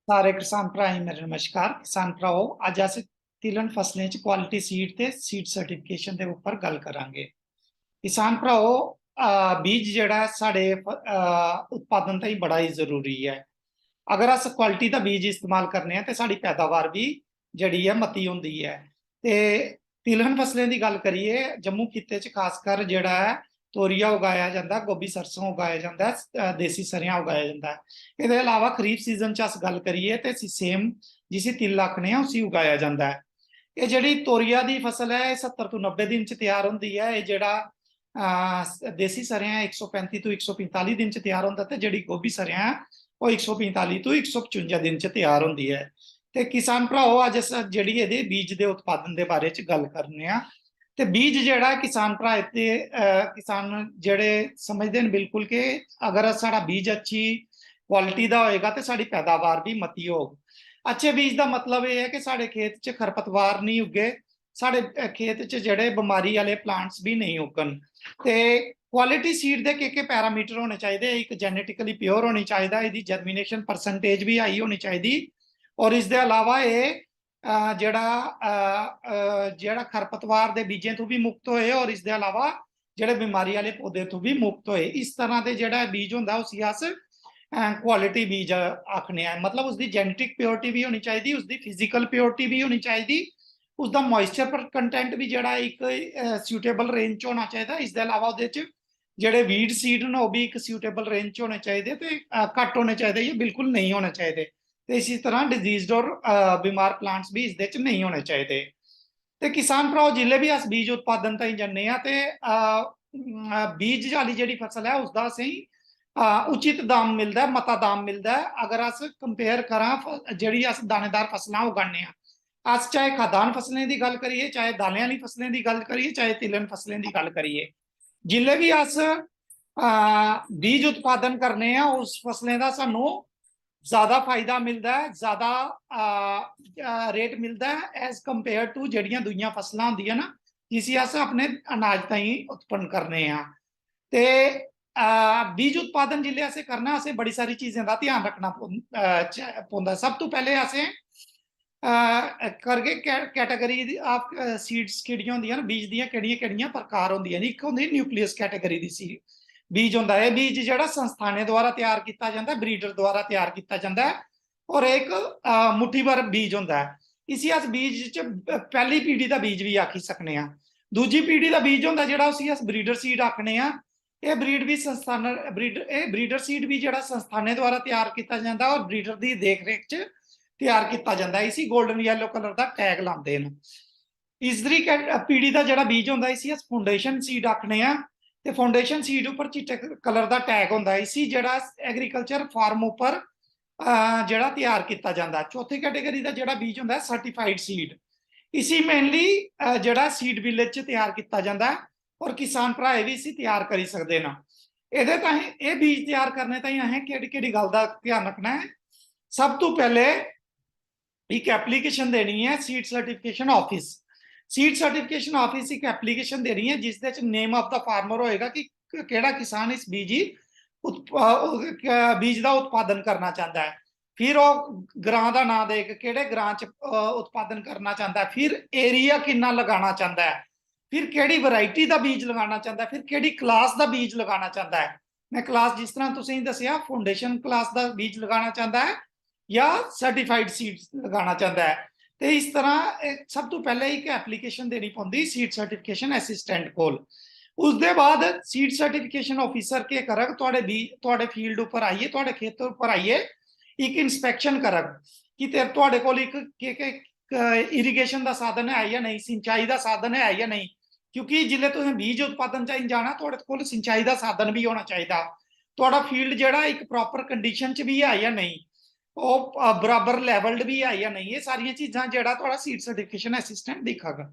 सारे किसान भराएं मेरे नमस्कार। किसान भराओ, अज अस तिलहन फसलें च क्वालिटी सीड ते सीड सर्टिफिकेशन के उपर गल करांगे। किसान भराओ, बीज जेहड़ा साढ़े उत्पादन ताईं बड़ा ही जरूरी है। अगर अस क्वालिटी का बीज इस्तेमाल करने हैं तो साड़ी पैदावार भी जड़ी है मती होंदी है। ते तिलहन फसलें की गल करिए, जम्मू खिते च खासकर जेहड़ा है तोरिया उगाया जाता है, गोभी सरसों उगाया जाता है, देसी सरियां उगाया जाता है। इसके अलावा खरीफ सीजन च अस गल करिए तो सेम जिसे तिल आखने हैं उसी उगाया जाता है। ये जी तोरिया की फसल है, 70 तो 90 दिन च तैयार होंगी है। ये जड़ा देसी सरियां 135 तो 145 दिन च तैयार होंदा, ते जी गोभी सरियां है वो 145 तो 155 दिन च तैयार होंगी है। ते किसान भराओ, अज अस जी बीज के उत्पादन के बारे च गल करने आ। ते बीज जेहड़ा किसान भरा इत्थे किसान जेहड़े समझते हैं बिल्कुल कि अगर साड़ा बीज अच्छी क्वालिटी का होएगा तो साड़ी पैदावार भी मती होग। अच्छे बीज का मतलब यह है कि साढ़े खेत च खरपतवार नहीं उगे, साढ़े खेत च जेहड़े बीमारी वाले प्लांट्स भी नहीं उगन। ते क्वालिटी सीड के के पैरामीटर होने चाहिए। एक जेनेटिकली प्योर होनी चाहिए, इसकी जर्मीनेशन परसेंटेज भी हाई होनी चाहिए, और इसके अलावा ये जेड़ा खरपतवार के बीजें तो भी मुक्त होए, और इसके अलावा जेड़े बीमारी वाले पौधे तो भी मुक्त होए। इस तरह के जेड़ा बीज होंदा उसी अस क्वालिटी बीज आखने हैं। मतलब उसकी जेनेटिक प्योरिटी भी होनी चाहिए, उसकी फिजिकल प्योरिटी भी होनी चाहिए, उसका मॉइस्चर पर कंटेंट भी जड़ा एक सूटेबल रेंज होना चाहिए। इसके अलावा जेड़े वीड सीड ने भी एक सूटेबल रेंज होने चाहिए, तो घट होने चाहिए, ये बिल्कुल नहीं होने चाहिए। तो इसी तरह डिजीज और बीमार प्लांट्स भी इस नहीं होने चाहिए। तो किसान भराओ, जिले भी अस बीज उत्पादन ताईं जन्ने आ, ते बीज वाली जी फसल है उसका असें उचित दाम मिलता है, मता दाम मिलता है। अगर अस कंपेयर करा जी अस दानेदार फसलां उगाने, अस चाहे खादान फसलें की गल करिए, चाहे दालें वाली फसलें की गल करिए, चाहे तिलहन फसलें की गल करिए, जिले भी अस बीज उत्पादन करने उस फसलें का सानू ज्यादा फायदा मिलता है, ज्यादा रेट मिलता है एज कंपेयर टू जड़ियां दूइयां फसलां होंदियां ना जिसी अस अपने अनाज ताईं उत्पन्न करने हैं। ते बीज उत्पादन जिले असें करना, असें बड़ी सारी चीजें का ध्यान रखना पौंदा। सब तो पहले असें करगे कैटेगरी ऑफ सीड्स केड़ियां होंदियां ना, बीज दियां केड़ियां प्रकार होंदियां ने। एक होंदी न्यूक्लियस कैटेगरी दी सीड बीज होंदा है। बीज जेहड़ा संस्थानें द्वारा तैयार किया जाता है, ब्रीडर द्वारा तैयार किया जाता है, और एक मुट्ठी भर बीज होंदा है। इसी अस बीज च पहली पीढ़ी का बीज भी आखी सकने आ। दूजी पीढ़ी का बीज होंदा जेहड़ा उसी अस ब्रीडर सीड आखने आ। यह ब्रीड भी संस्थान ब्रीडर सीड भी जेहड़ा संस्थानें द्वारा तैयार किया जाता है और ब्रीडर की देख रेख च तैयार किया जाता है। इसी गोल्डन येलो कलर का टैग लाते हैं। इसरी पीढ़ी का जोड़ा बीज होंदा इसी अस फाउंडेशन सीड आखने आ। ते फाउंडेशन सीड उपर चिट्टे कलर का टैग होंदा, इसी जेड़ा एग्रीकल्चर फार्म उपर जेड़ा तैयार किया जाता है। चौथी कैटेगरी का जेड़ा बीज होंदा सर्टिफाइड सीड, इसी मेनली जेड़ा सीड विलेज च तैयार किया जाता है, और किसान भरा भी इसी तैयार करी सकते हैं। ਇਹਦੇ ਤਾਂ ਇਹ बीज तैयार करने ताईं असें ਕਿਹੜੀ गल का ध्यान रखना है। सब तो पहले एक एप्लीकेशन देनी है seed certification office. Seed certification office एक एप्लीकेशन देनी है जिसदे नेम ऑफ द फार्मर होएगा कि केड़ा किसान इस बीज बीज का उत्पादन करना चाहता है। फिर वो ग्रां का नाम दे के केड़े ग्रां च उत्पादन करना चाहता है, फिर एरिया कितना लगाना चाहता है, फिर केड़ी वैरायटी का बीज लगाना चाहता है, फिर केड़ी क्लास का बीज लगाना चाहता है। मैं क्लास जिस तरह तुसीं दसिया फाउंडेशन क्लास का बीज लगाना चाहता है या सर्टिफाइड सीड्स लगाना चाहता है। तो इस तरह सब तो पहले एक एप्लीकेशन देनी पौंदी सीड सर्टिफिकेशन असिस्टेंट कोल। उसके बाद सीड सर्टिफिकेशन ऑफिसर के करग तुहाडे फील्ड उपर आइए, तुहाडे खेतर उपर आइए, एक इंस्पैक्शन करग कि तुहाडे कोल एक इरीगेशन का साधन है या नहीं, सिंचाई का साधन है या नहीं। क्योंकि जिले तुसीं बीज उत्पादन च जाना, तुहाडे कोल सिंचाई का साधन भी होना चाहिए। तुहाडा फील्ड जिहड़ा एक प्रॉपर कंडीशन च भी है या नहीं, बराबर लैवल्ड भी है या नहीं, ये सारिया चीज़ां जेहड़ा तुहाडा सीड सर्टिफिकेशन असिस्टेंट दिखागा।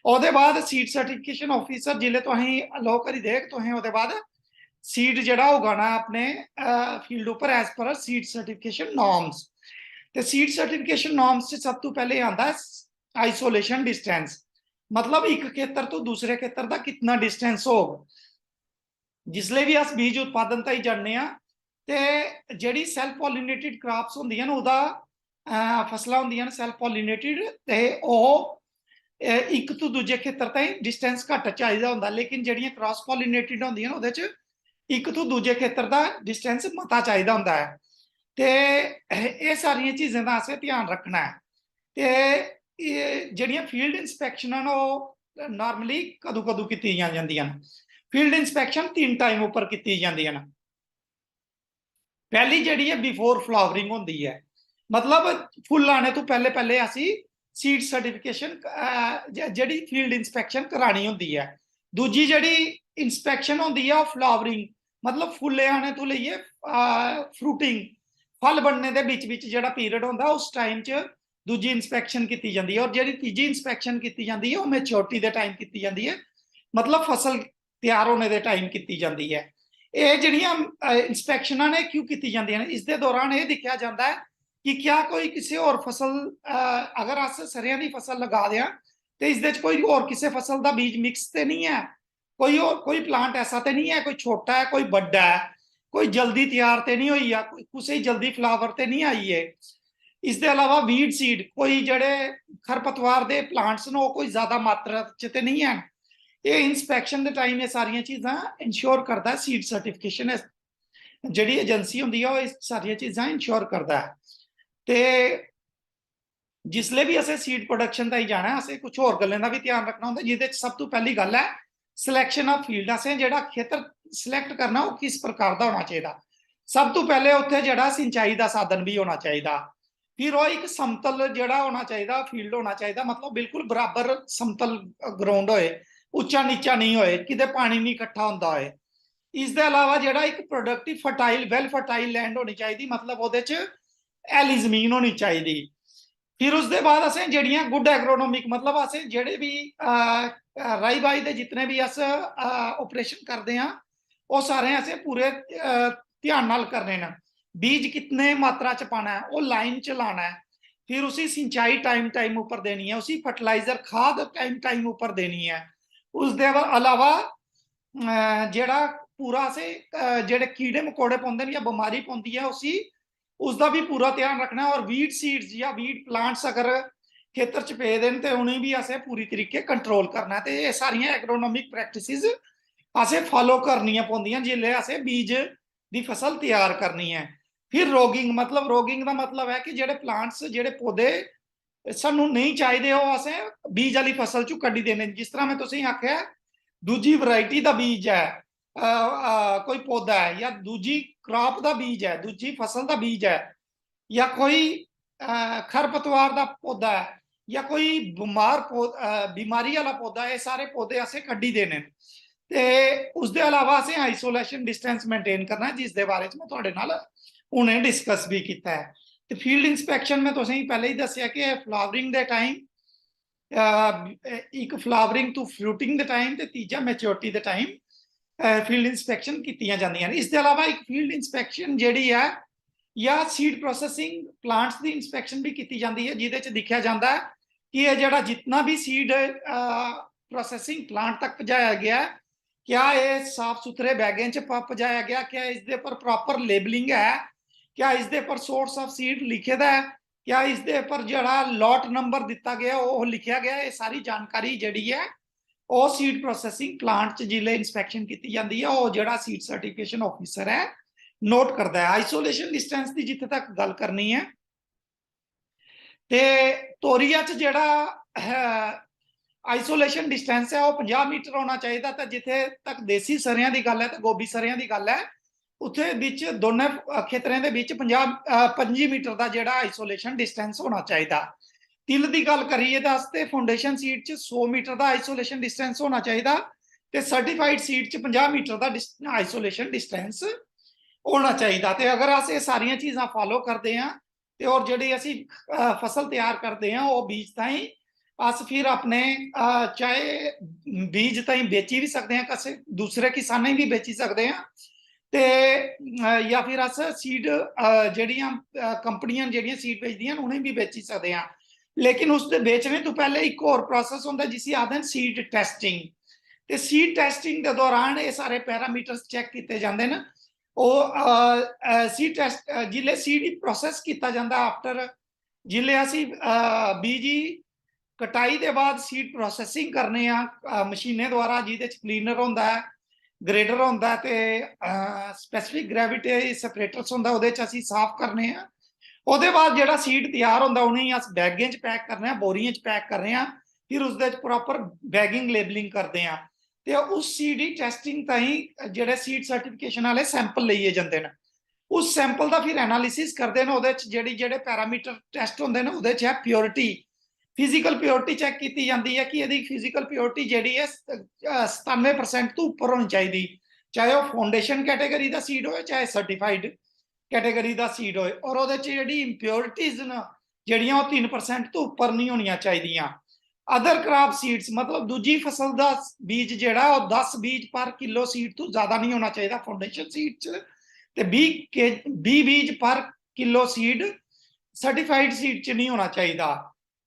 ਉਹਦੇ बाद सीड सर्टिफिकेशन ऑफिसर जिले तो अलो करी देग तो ਉਹਦੇ बाद सीड ਜਿਹੜਾ उगाना अपने फील्ड उपर एज पर सीड सर्टिफिकेशन नॉर्म्स। तो सीड सर्टिफिकेशन नॉर्म्स से सब तो पहले आता है आइसोलेशन डिस्टेंस। मतलब एक खेतर तो दूसरे खेतर का कितना डिस्टेंस होगा। जिसले भी अस बीज उत्पादन ताईं जाने ते जिहड़ी सैल्फ पॉलिनेटेड क्रॉप्स होंदियां ने ਫਸਲਾਂ ਹੁੰਦੀਆਂ ਨੇ ਸੈਲਫ ਪੋਲੀਨੇਟਿਡ, ਤੇ ਉਹ ਇੱਕ ਤੋਂ ਦੂਜੇ ਖੇਤਰ ਤਾਈਂ ਡਿਸਟੈਂਸ ਘੱਟ ਚਾਹੀਦਾ ਹੁੰਦਾ, ਲੇਕਿਨ ਜਿਹੜੀਆਂ ਕ੍ਰਾਸ ਪੋਲੀਨੇਟਿਡ ਹੁੰਦੀਆਂ ਨੇ ਉਹਦੇ 'ਚ ਇੱਕ ਤੋਂ ਦੂਜੇ ਖੇਤਰ ਦਾ ਡਿਸਟੈਂਸ ਮਤਾ ਚਾਹੀਦਾ ਹੁੰਦਾ ਹੈ। ਤੇ ਇਹ ਸਾਰੀਆਂ ਚੀਜ਼ਾਂ ਦਾ ਅਸੀਂ ਧਿਆਨ ਰੱਖਣਾ ਹੈ। ਤੇ ਜਿਹੜੀਆਂ ਫੀਲਡ ਇਨਸਪੈਕਸ਼ਨਾਂ ਨੇ ਉਹ ਨਾਰਮਲੀ ਕਦੋਂ ਕਦੋਂ ਕੀਤੀਆਂ ਜਾਂਦੀਆਂ ਨੇ? ਫੀਲਡ ਇਨਸਪੈਕਸ਼ਨ 3 ਟਾਈਮ ਉੱਪਰ ਕੀਤੀ ਜਾਂਦੀਆਂ ਨੇ। ਪਹਿਲੀ ਜਿਹੜੀ ਹੈ ਬਿਫੋਰ ਫਲਾਵਰਿੰਗ ਹੁੰਦੀ ਹੈ, ਮਤਲਬ ਫੁੱਲ ਆਣੇ ਤੋਂ ਪਹਿਲੇ ਪਹਿਲੇ ਅਸੀਂ ਸੀਡ ਸਰਟੀਫਿਕੇਸ਼ਨ ਜਿਹੜੀ ਫੀਲਡ ਇਨਸਪੈਕਸ਼ਨ ਕਰਾਣੀ ਹੁੰਦੀ ਹੈ। ਦੂਜੀ ਜਿਹੜੀ ਇਨਸਪੈਕਸ਼ਨ ਹੁੰਦੀ ਹੈ ਉਹ ਫਲਾਵਰਿੰਗ, ਮਤਲਬ ਫੁੱਲੇ ਆਣੇ ਤੋਂ ਲਈਏ ਫਰੂਟਿੰਗ, ਫਲ ਬਣਨੇ ਦੇ ਵਿੱਚ ਜਿਹੜਾ ਪੀਰੀਅਡ ਹੁੰਦਾ ਉਸ ਟਾਈਮ 'ਚ ਦੂਜੀ ਇਨਸਪੈਕਸ਼ਨ ਕੀਤੀ ਜਾਂਦੀ ਹੈ। ਔਰ ਜਿਹੜੀ ਤੀਜੀ ਇਨਸਪੈਕਸ਼ਨ ਕੀਤੀ ਜਾਂਦੀ ਹੈ ਉਹ ਮੈਚਿਓਰਟੀ ਦੇ ਟਾਈਮ ਕੀਤੀ ਜਾਂਦੀ ਹੈ, ਮਤਲਬ ਫਸਲ ਤਿਆਰ ਹੋਣੇ ਦੇ ਟਾਈਮ ਕੀਤੀ ਜਾਂਦੀ ਹੈ। ਇਹ ਜਿਹੜੀਆਂ ਇਨਸਪੈਕਸ਼ਨਾਂ ਨੇ ਕਿਉਂ ਕੀਤੀ ਜਾਂਦੀਆਂ ਨੇ? ਇਸ ਦੇ ਦੌਰਾਨ ਇਹ ਦੇਖਿਆ ਜਾਂਦਾ ਹੈ ਕਿ ਕਿਆ ਕੋਈ ਕਿਸੇ ਹੋਰ ਫਸਲ, ਅਗਰ ਅਸੀਂ ਸਰਿਆਂ ਦੀ ਫਸਲ ਲਗਾ ਦਿਆਂ ਤੇ ਇਸ ਦੇ ਚ ਕੋਈ ਹੋਰ ਕਿਸੇ ਫਸਲ ਦਾ ਬੀਜ ਮਿਕਸ ਤੇ ਨਹੀਂ ਹੈ, ਕੋਈ ਪਲਾਂਟ ਐਸਾ ਤੇ ਨਹੀਂ ਹੈ, ਕੋਈ ਛੋਟਾ ਹੈ ਕੋਈ ਵੱਡਾ ਹੈ, ਕੋਈ ਜਲਦੀ ਤਿਆਰ ਤੇ ਨਹੀਂ ਹੋਈ ਆ, ਕਿਸੇ ਜਲਦੀ ਫਲਾਵਰ ਤੇ ਨਹੀਂ ਆਈ ਹੈ। ਇਸ ਦੇ ਇਲਾਵਾ ਵੀਡ ਸੀਡ, ਕੋਈ ਜਿਹੜੇ ਖਰਪਤਵਾਰ ਦੇ ਪਲਾਂਟਸ ਨੇ ਉਹ ਕੋਈ ਜ਼ਿਆਦਾ ਮਾਤਰਾ ਚ ਤੇ ਨਹੀਂ ਹੈ। ਇਹ ਇਨਸਪੈਕਸ਼ਨ ਦੇ ਟਾਈਮ ਇਹ ਸਾਰੀਆਂ ਚੀਜ਼ਾਂ ਇਨਸ਼ੋਰ ਕਰਦਾ ਸੀਡ ਸਰਟੀਫਿਕੇਸ਼ਨ ਜਿਹੜੀ ਏਜੰਸੀ ਹੁੰਦੀ ਹੈ ਉਹ ਇਹ ਸਾਰੀਆਂ ਚੀਜ਼ਾਂ ਇਨਸ਼ੋਰ ਕਰਦਾ ਹੈ। ਤੇ जिसले भी असें सीड प्रोडक्शन ताईं जाना है, असें कुछ होर गल्लें दा भी ध्यान रखना होंदा, जिहदे च सब तो पहली गल है सिलेक्शन ऑफ फील्ड। असें जेह्ड़ा खेतर सिलेक्ट करना वो किस प्रकार दा होना चाहिदा। सब तो पहले उत्थे जेह्ड़ा सिंचाई दा साधन भी होना चाहिदा, फिर वो एक समतल जेह्ड़ा होना चाहिदा फील्ड होना चाहिदा, मतलब बिल्कुल बराबर समतल ग्राउंड होए, उच्चा नीचा नहीं होए, किते पानी नहीं इकट्ठा हुंदा होए। इस दे अलावा जेह्ड़ा एक productive fertile well fertile land होनी चाहिदी, मतलब ओहदे च हैली जमीन होनी चाहिदी। फिर उसके बाद असें जड़ियां गुड एग्रोनॉमिक, मतलब असें जेह्ड़े भी राई बाई दे जितने भी अस ऑपरेशन करते हैं वो सारे असें पूरे ध्यान नाल करने न। बीज कितने मात्रा च पाना है वो लाइन च लाना है, फिर उसी सिंचाई टाइम टाइम ऊपर देनी है, उसी फर्टिलाइजर खाद टाइम टाइम ऊपर देनी है। उसके अलावा जेड़ा पूरा असें जेह्ड़े कीड़े मकोड़े पौंदे न या बमारी पौंदी है उसी उसका भी पूरा ध्यान रखना है। और वीड सीड्स या वीड प्लांट्स अगर खेतर च पे दे तो उन्हें भी असें पूरी तरीके कंट्रोल करना है। तो ये सारियां एग्रोनॉमिक प्रैक्टिसिस असें फॉलो करनियां पौंदियां जिसले असें बीज दी फसल तैयार करनी है। फिर रोगिंग, मतलब रोगिंग का मतलब है कि जेह्ड़े प्लांट्स जेह्ड़े पौधे सानू नहीं चाहिए वो असें बीज वाली फसल चों कड्ढी देने। जिस तरह मैं तुसेंगी आख्या दूजी वैरायटी का बीज है, कोई पौधा है या दूजी क्रॉप का बीज है, दूजी फसल का बीज है, या कोई खरपतवार का पौधा है, या कोई बीमारी वाला पौधा है, सारे पौधे असें कड्ढी देने। ते उसके अलावा असें आइसोलेशन डिस्टेंस मेनटेन करना, जिसके बारे में तुहाडे नाल हुणे डिस्कस भी किया है। तो फील्ड इंस्पैक्शन में तुसेंगी पहले ही दस्सिया कि फ्लावरिंग के टाइम, एक फ्लावरिंग टू फ्रूटिंग के टाइम, तो तीजा मैच्योरिटी के टाइम फील्ड इंस्पैक्शन कीतियां जांदियां ने। इसके अलावा एक फील्ड इंस्पैक्शन जिहड़ी है या सीड प्रोसैसिंग प्लांट्स की इंस्पैक्शन भी की जाती है, जिहदे च देखा जाता है कि यह जिहड़ा जितना भी सीड प्रोसैसिंग प्लांट तक पहुंचाया गया, क्या ये साफ सुथरे बैगें च पहुंचाया गया, क्या इसके पर प्रॉपर लेबलिंग है, क्या इसके पर सोर्स ऑफ सीड लिखे दा है, क्या इसके पर जिहड़ा लॉट नंबर दिता गया वो लिखा गया। ये सारी जानकारी जिहड़ी है ਉਹ ਸੀਡ ਪ੍ਰੋਸੈਸਿੰਗ ਪਲਾਂਟ ਚ ਜਿਲੇ ਇਨਸਪੈਕਸ਼ਨ ਕੀਤੀ ਜਾਂਦੀ ਹੈ ਉਹ ਜਿਹੜਾ ਸੀਡ ਸਰਟੀਫਿਕੇਸ਼ਨ ਆਫੀਸਰ ਹੈ ਨੋਟ ਕਰਦਾ ਹੈ। ਆਈਸੋਲੇਸ਼ਨ ਡਿਸਟੈਂਸ ਦੀ ਜਿੱਥੇ ਤੱਕ ਗੱਲ ਕਰਨੀ ਹੈ ਤੇ ਤੋਰੀਆ ਚ ਜਿਹੜਾ ਆਈਸੋਲੇਸ਼ਨ ਡਿਸਟੈਂਸ ਹੈ ਉਹ 50 ਮੀਟਰ ਹੋਣਾ ਚਾਹੀਦਾ। ਤਾਂ ਜਿੱਥੇ ਤੱਕ ਦੇਸੀ ਸਰਿਆਂ ਦੀ ਗੱਲ ਹੈ ਤੇ ਗੋਭੀ ਸਰਿਆਂ ਦੀ ਗੱਲ ਹੈ ਉੱਥੇ ਵਿੱਚ ਦੋਨੇ ਖੇਤਰਾਂ ਦੇ ਵਿੱਚ 25 ਮੀਟਰ ਦਾ ਜਿਹੜਾ ਆਈਸੋਲੇਸ਼ਨ ਡਿਸਟੈਂਸ ਹੋਣਾ ਚਾਹੀਦਾ। तिल की गल करिए तो फाउंडेशन सीड च 100 मीटर का आइसोलेशन डिस्टेंस होना चाहिए, तो सर्टिफाइड सीड च 50 मीटर का आइसोलेशन डिस्टेंस होना चाहिए। तो अगर अस ये सारिया चीज़ां फॉलो करते हैं तो और जी असी फसल तैयार करते हैं वो बीज ताई अस फिर अपने चाहे बीज ताई बेची भी सकते हैं, किसी दूसरे किसानों भी बेची सकते हैं, तो या फिर अस सीड जड़ियाँ कंपनियां जड़ियाँ सीड बेचदियां उन्हें भी बेची सकते हैं। लेकिन उसके बेचने तो पहले एक और प्रोसेस होता है जिसे आखते हैं सीड टेस्टिंग। तो सीड टेस्टिंग के दौरान ये सारे पैरामीटर्स चेक किए जाते हैं। सीड टेस्ट जिले सीड प्रोसेस किया जाता आफ्टर जिले असी बीज ही कटाई के बाद सीड प्रोसैसिंग करने मशीनें द्वारा जिहदे क्लीनर होंदा है, ग्रेडर होंदा है ते स्पैसिफिक ग्रेविटी सैपरेटर्स होंदा, उहदे च असी साफ करने ਉਹਦੇ ਬਾਅਦ ਜਿਹੜਾ ਸੀਡ ਤਿਆਰ ਹੁੰਦਾ ਉਹਨੂੰ ਅਸੀਂ ਬੈਗਾਂ 'ਚ ਪੈਕ ਕਰਨੇ ਆ, ਬੋਰੀਆਂ 'ਚ ਪੈਕ ਕਰਨੇ ਆ, ਫਿਰ ਉਸਦੇ 'ਚ ਪ੍ਰੋਪਰ ਬੈਗਿੰਗ ਲੇਬਲਿੰਗ ਕਰਦੇ ਆ ਤੇ ਉਸ ਸੀਡ ਦੀ ਟੈਸਟਿੰਗ ਤਾਈਂ ਜਿਹੜੇ ਸੀਡ ਸਰਟੀਫਿਕੇਸ਼ਨ ਵਾਲੇ ਸੈਂਪਲ ਲਈਏ ਜਾਂਦੇ ਨੇ। ਉਸ ਸੈਂਪਲ ਦਾ ਫਿਰ ਐਨਾਲਿਸਿਸ ਕਰਦੇ ਨੇ, ਉਹਦੇ 'ਚ ਜਿਹੜੇ ਪੈਰਾਮੀਟਰ ਟੈਸਟ ਹੁੰਦੇ ਨੇ ਉਹਦੇ 'ਚ ਹੈ ਪਿਓਰਿਟੀ, ਫਿਜ਼ੀਕਲ ਪਿਓਰਿਟੀ ਚੈੱਕ ਕੀਤੀ ਜਾਂਦੀ ਹੈ ਕਿ ਇਹਦੀ ਫਿਜ਼ੀਕਲ ਪਿਓਰਿਟੀ ਜਿਹੜੀ ਹੈ 97% ਤੋਂ ਉੱਪਰ ਹੋਣੀ ਚਾਹੀਦੀ, ਚਾਹੇ ਉਹ ਫਾਊਂਡੇਸ਼ਨ ਕੈਟਾਗਰੀ ਦਾ ਸੀਡ ਹੋਵੇ ਚਾਹੇ ਸਰਟੀਫਾਈਡ कैटेगरी का सीड होए, और वो जी इंप्योरिटीज न जड़ियाँ 3% तो उपर नहीं होनी चाहिए। अदर क्रॉप सीड्स मतलब दूजी फसल का बीज जोड़ा 10 बीज पर किलो सीड तो ज़्यादा नहीं होना चाहिए फाउंडेशन सीड च, 20 बीज पर किलो सीड सर्टिफाइड सीड च नहीं होना चाहिए।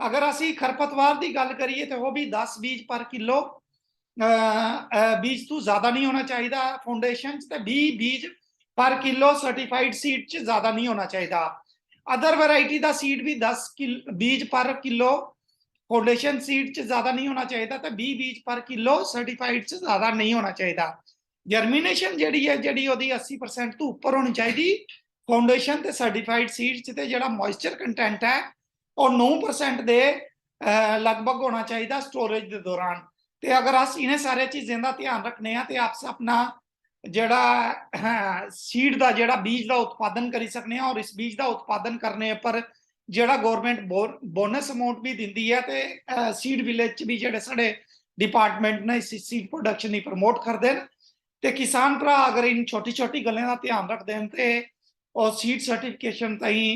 अगर असी खरपतवार की गल करिए तो वह भी 10 बीज पर किलो बीज तो ज़्यादा नहीं होना चाहिए फाउंडेशन, 20 बीज पर किलो सर्टिफाइड सीड च ज्यादा नहीं होना चाहिए। अदर वैरायटी का सीड भी 10 बीज पर किलो फाउंडेशन सीड च ज्यादा नहीं होना चाहिए, तो 20 बीज पर किलो सर्टिफाइड च ज्यादा नहीं होना चाहिए। जर्मीनेशन जी है जी 80% तो उपर होनी चाहिए फाउंडेशन ते सर्टिफाइड सीड च, ते जिहड़ा मॉइस्चर कंटेंट है और 9% दे लगभग होना चाहिए स्टोरेज के दौरान। तो अगर अस इन्हें सारे चीज़ों का ध्यान रखने तो आप अपना ਜਿਹੜਾ ਸੀਡ ਦਾ ਜਿਹੜਾ ਬੀਜ ਦਾ ਉਤਪਾਦਨ ਕਰੀ ਸਕਨੇ ਆ, ਔਰ ਇਸ ਬੀਜ ਦਾ ਉਤਪਾਦਨ ਕਰਨੇ ਪਰ ਜਿਹੜਾ ਗਵਰਨਮੈਂਟ ਬੋਨਸ ਅਮਾਉਂਟ ਵੀ ਦਿੰਦੀ ਹੈ, ਤੇ ਸੀਡ ਵਿਲੇਜ ਚ ਵੀ ਜਿਹੜੇ ਸਾਡੇ डिपार्टमेंट ने इस सीड प्रोडक्शन ही प्रमोट करते हैं। तो किसान भरा अगर इन छोटी छोटी गलों का ध्यान रखते हैं तो और सीड सर्टिफिकेशन ताई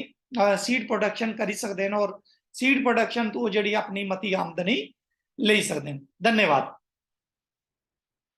सीड प्रोडक्शन करी सकते हैं और सीड प्रोडक्शन तो जी अपनी मती आमदनी ले सकते हैं। धन्यवाद।